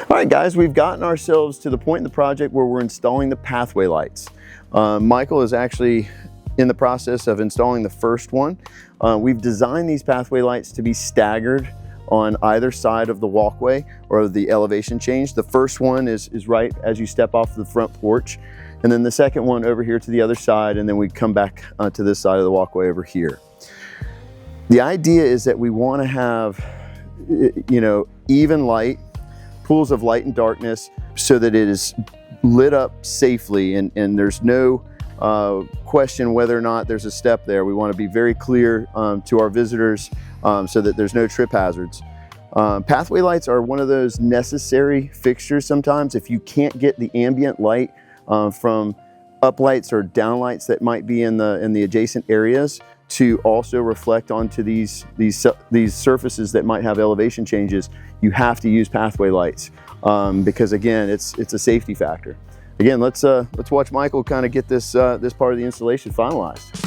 All right, guys, we've gotten ourselves to the point in the project where we're installing the pathway lights. Michael is actually in the process of installing the first one. We've designed these pathway lights to be staggered on either side of the walkway or the elevation change. The first one is right as you step off the front porch, and then the second one over here to the other side, and then we come back to this side of the walkway over here. The idea is that we want to have, even light, pools of light and darkness, so that it is lit up safely and there's no question whether or not there's a step there. We want to be very clear to our visitors so that there's no trip hazards. Pathway lights are one of those necessary fixtures sometimes. If you can't get the ambient light from uplights or downlights that might be in the adjacent areas to also reflect onto these surfaces that might have elevation changes, you have to use pathway lights because again, it's a safety factor. Again, let's watch Michael kind of get this part of the installation finalized.